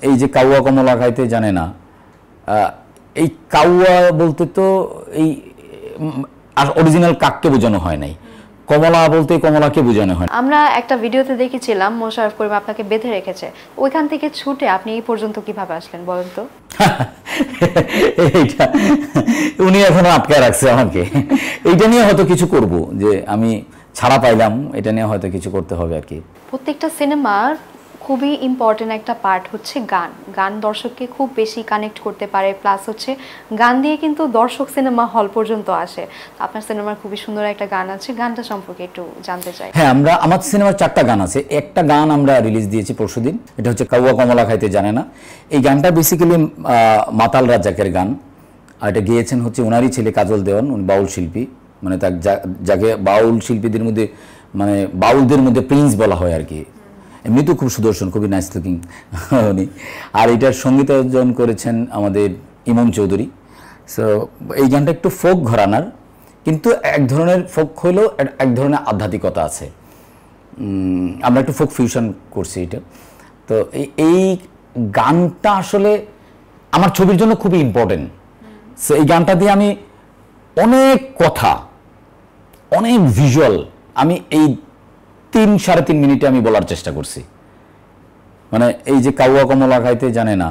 এই যে কাউয়া কমলা খাইতে জানে না, এই কাউয়া বলতে তো এই অরিজিনাল কাককে বোঝানো হয় নাই, কমলা বলতে কমলাকে বোঝানো হয়। আমরা একটা ভিডিওতে দেখেছিলাম মোশাররফ করিম আপনাকে বেঁধে রেখেছে, ওইখান থেকে ছুটে আপনি এই পর্যন্ত কিভাবে আসলেন বলেন তো? এইটা উনি এখনো আটকায় রাখছে আমাকে, এইটা নিয়ে হয়তো কিছু করব, যে আমি ছাড়া পাইলাম, এটা নিয়ে হয়তো কিছু করতে হবে আর কি। প্রত্যেকটা সিনেমার খুবই ইম্পর্টেন্ট একটা পার্ট হচ্ছে গান। গান দর্শককে খুব বেশি কানেক্ট করতে পারে, প্লাস হচ্ছে গান দিয়ে কিন্তু দর্শক সিনেমা হল পর্যন্ত আসে। আপনার সিনেমার খুবই সুন্দর একটা গান আছে, গানটা সম্পর্কে একটু জানতে চাই। হ্যাঁ, আমার সিনেমার 4টা গান আছে, একটা গান আমরা রিলিজ দিয়েছি পরশুদিন, এটা হচ্ছে কাউয়া কমলা খাইতে জানে না। এই গানটা বেসিক্যালি মাতাল রাজ্জাকের গান, আর এটা গেয়েছেন হচ্ছে ওনারই ছেলে কাজল দেওয়ান, উনি বাউল শিল্পী, মানে যাকে বাউল শিল্পীদের মধ্যে মানে বাউলদের মধ্যে প্রিন্স বলা হয় আর কি। এমনি তো খুব সুদর্শন, খুবই নাইস লুকিং উনি। আর এটার সঙ্গীতায়োজন করেছেন আমাদের ইমন চৌধুরী। সো এই গানটা একটু ফোক ঘরানার, কিন্তু এক ধরনের ফোক হলেও এক ধরনের আধ্যাত্মিকতা আছে। আমরা একটু ফোক ফিউশন করছি এটা। তো এই গানটা আসলে আমার ছবির জন্য খুবই ইম্পর্টেন্ট। সো এই গানটা দিয়ে আমি অনেক কথা, অনেক ভিজুয়াল আমি এই 3-3.5 মিনিটে আমি বলার চেষ্টা করছি। মানে এই যে কাউয়া কমলা খাইতে জানে না,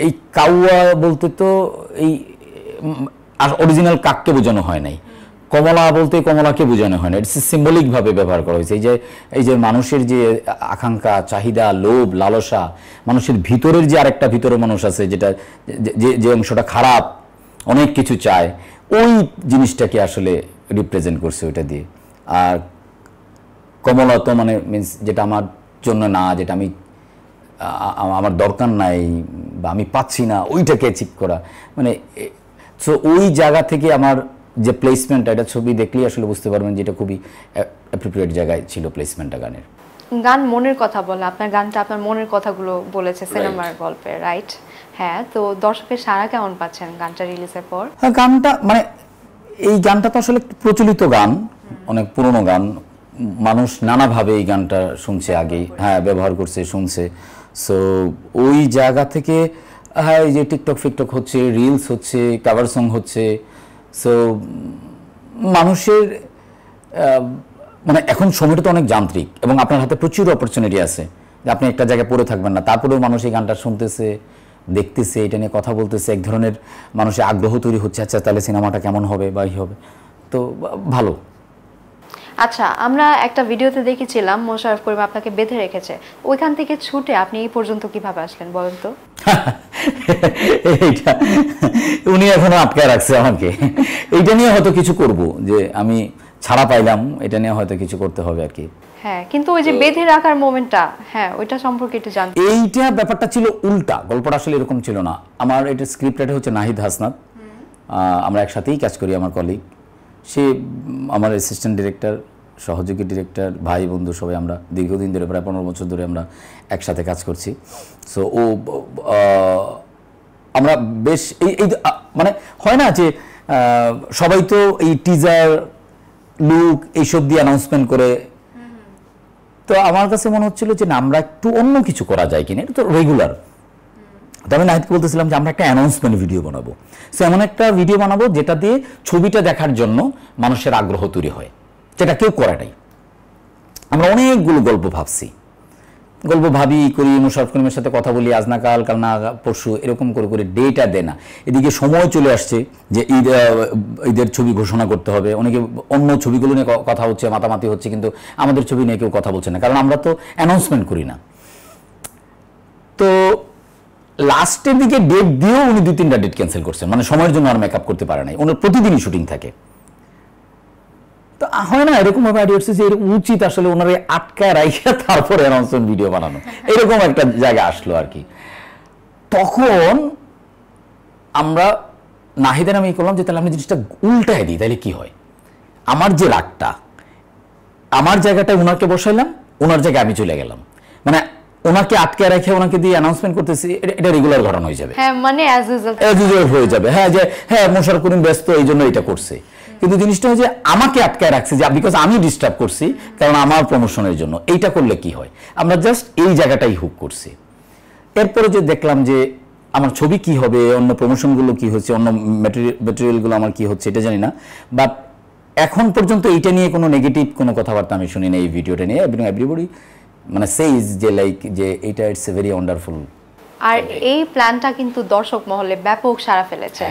এই কাউয়া বলতে তো এই অরিজিনাল কাককে বোঝানো হয় নাই, কমলা বলতে কমলাকে বোঝানো হয় না, ইটস সিম্বলিকভাবে ব্যবহার করা হয়েছে। এই যে মানুষের যে আকাঙ্ক্ষা, চাহিদা, লোভ, লালসা, মানুষের ভিতরের যে আরেকটা ভিতরে মানুষ আছে, যেটা যে অংশটা খারাপ, অনেক কিছু চায়, ওই জিনিসটাকে আসলে রিপ্রেজেন্ট করছে ওইটা দিয়ে। আর কমলা তো মানে মিন্স যেটা আমার জন্য না, যেটা আমার দরকার নাই বা আমি পাচ্ছি না, ওইটাকে অ্যাচিভ করা, মানে সো ওই জায়গা থেকে আমার যে প্লেসমেন্টটা, এটা ছবি দেখলেই আসলে বুঝতে পারবেন যে এটা খুবই অ্যাপ্রোপ্রিয়েট জায়গায় ছিল প্লেসমেন্টটা গানের। গান মনের কথা বলে, আপনার গানটা আপনার মনের কথাগুলো বলেছে সিনেমার গল্পে, রাইট? হ্যাঁ, তো দর্শকের সাড়া কেমন পাচ্ছেন গানটা রিলিজের পর? হ্যাঁ, গানটা মানে এই গানটা তো আসলে প্রচলিত গান, অনেক পুরনো গান, মানুষ নানাভাবে এই গানটা শুনছে আগেই, হ্যাঁ ব্যবহার করছে, শুনছে। সো ওই জায়গা থেকে হ্যাঁ, এই যে টিকটক ফিকটক হচ্ছে, রিলস হচ্ছে, কাভার সং হচ্ছে, সো মানুষের মানে এখন সময়টা তো অনেক যান্ত্রিক, এবং আপনার হাতে প্রচুর অপরচুনিটি আছে যে আপনি একটা জায়গায় পড়ে থাকবেন না, তারপরেও মানুষ এই গানটা শুনতেছে, দেখতেছে, এটা নিয়ে কথা বলতেছে, এক ধরনের মানুষের আগ্রহ তৈরি হচ্ছে, আচ্ছা তাহলে সিনেমাটা কেমন হবে বা ই হবে, তো ভালো। আচ্ছা, আমরা একটা ভিডিওতে দেখেছিলাম মোশাররফ করিম আপনাকে বেঁধে রেখেছে, ওইখান থেকে ছুটে আপনি এই পর্যন্ত কিভাবে আসলেন বলেন তো? এইটা উনি এখনো আটকায় রাখছে আমাকে, এইটা নিয়ে হয়তো কিছু করব, যে আমি ছাড়া পাইলাম, এটা নিয়ে হয়তো কিছু করতে হবে আর কি। হ্যাঁ, কিন্তু ওই যে বেঁধে রাখার মোমেন্টটা, হ্যাঁ ওইটা সম্পর্কে একটু জানতে। এইটা ব্যাপারটা ছিল উল্টা, গল্পটা আসলে এরকম ছিল না। আমার এটা স্ক্রিপ্ট রাইটার হচ্ছে নাহিদ হাসনাত, আমরা একসাথেই কাজ করি, আমার কলিগ, সে আমার অ্যাসিস্ট্যান্ট ডিরেক্টর, সহযোগী ডিরেক্টর, ভাই বন্ধু সবাই, আমরা দীর্ঘদিন ধরে প্রায় 15 বছর ধরে আমরা একসাথে কাজ করছি। সো ও আমরা বেশ এই মানে হয় না যে সবাই তো এই টিজার লুক এইসব দিয়ে অ্যানাউন্সমেন্ট করে, তো আমার কাছে মনে হচ্ছিল যে না, আমরা একটু অন্য কিছু করা যায় কিনা, এটা তো রেগুলার। তো আমি নাহিদকে বলতেছিলাম যে আমরা একটা অ্যানাউন্সমেন্ট ভিডিও বানাবো, সো এমন একটা ভিডিও বানাবো যেটা দিয়ে ছবিটা দেখার জন্য মানুষের আগ্রহ তৈরি হয়, যেটা কেউ করে নাই। আমরা অনেকগুলো গল্প ভাবি করি, মোশাররফ করিমের সাথে কথা বলি, আজ না কাল, কাল না পরশু, এরকম করে করে ডেটা দেয় না। এদিকে সময় চলে আসছে যে ঈদের ছবি ঘোষণা করতে হবে, অনেকে অন্য ছবিগুলো নিয়ে কথা হচ্ছে, মাতামাতি হচ্ছে, কিন্তু আমাদের ছবি নিয়ে কেউ কথা বলছে না, কারণ আমরা তো অ্যানাউন্সমেন্ট করি না। তো লাস্টের দিকে ডেট দিয়েও উনি 2-3টা ডেট ক্যান্সেল করছেন, মানে সময়ের জন্য আর মেকআপ করতে পারে নাই, ওনার প্রতিদিনই শুটিং থাকে। তো হয় না এরকম ভাবে আইডিয়া হচ্ছে যে উচিত আসলে ওনারে আটকায় রাখা তারপরে অ্যানাউন্সমেন্ট ভিডিও বানানো, এরকম একটা জায়গা আসলো আর কি। তখন আমরা নাহিদের আমি করলাম যে তাহলে আমি জিনিসটা উল্টায় দিই, তাহলে কি হয়, আমার যে রাগটা, আমার জায়গাটায় ওনাকে বসাইলাম, ওনার জায়গায় আমি চলে গেলাম, মানে ওনাকে আটকে রেখে ওনাকে দিয়ে অ্যানাউন্সমেন্ট করতেছি, এটা রেগুলার ঘটনা হয়ে যাবে, হ্যাঁ মানে অ্যাজ ইউজুয়াল হয়ে যাবে। হ্যাঁ, যে হ্যাঁ মোশাররফ করিম ব্যস্ত, এই জন্য এটা করছে, কিন্তু জিনিসটা হচ্ছে আমাকে আটকায় রাখছে যে বিকজ আমি ডিস্টার্ব করছি, কারণ আমার প্রমোশনের জন্য। এইটা করলে কি হয়, আমরা জাস্ট এই জায়গাটাই হুক করছি। এরপরে যে দেখলাম যে আমার ছবি কি হবে, অন্য প্রমোশনগুলো কি হচ্ছে, অন্য ম্যাটেরিয়ালগুলো আমার কি হচ্ছে এটা জানি না, বাট এখন পর্যন্ত এইটা নিয়ে কোনো নেগেটিভ কোনো কথাবার্তা আমি শুনি না এই ভিডিওটা নিয়ে। এবং এভরিবডি মানে সেইজ যে লাইক যে এইটা ইটস এ ভেরি ওয়ান্ডারফুল। আর এই প্ল্যানটা কিন্তু দর্শক মহলে ব্যাপক সাড়া ফেলেছে।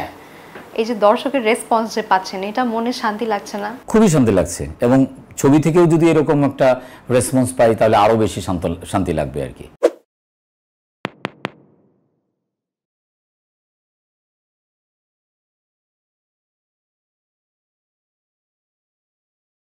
এই যে দর্শকের রেসপন্স যে পাচ্ছেন, এটা মনে শান্তি লাগছে না? খুবই শান্তি লাগছে, এবং ছবি থেকেও যদি এরকম একটা রেসপন্স পাই তাহলে আরও বেশি শান্তি লাগবে আর কি।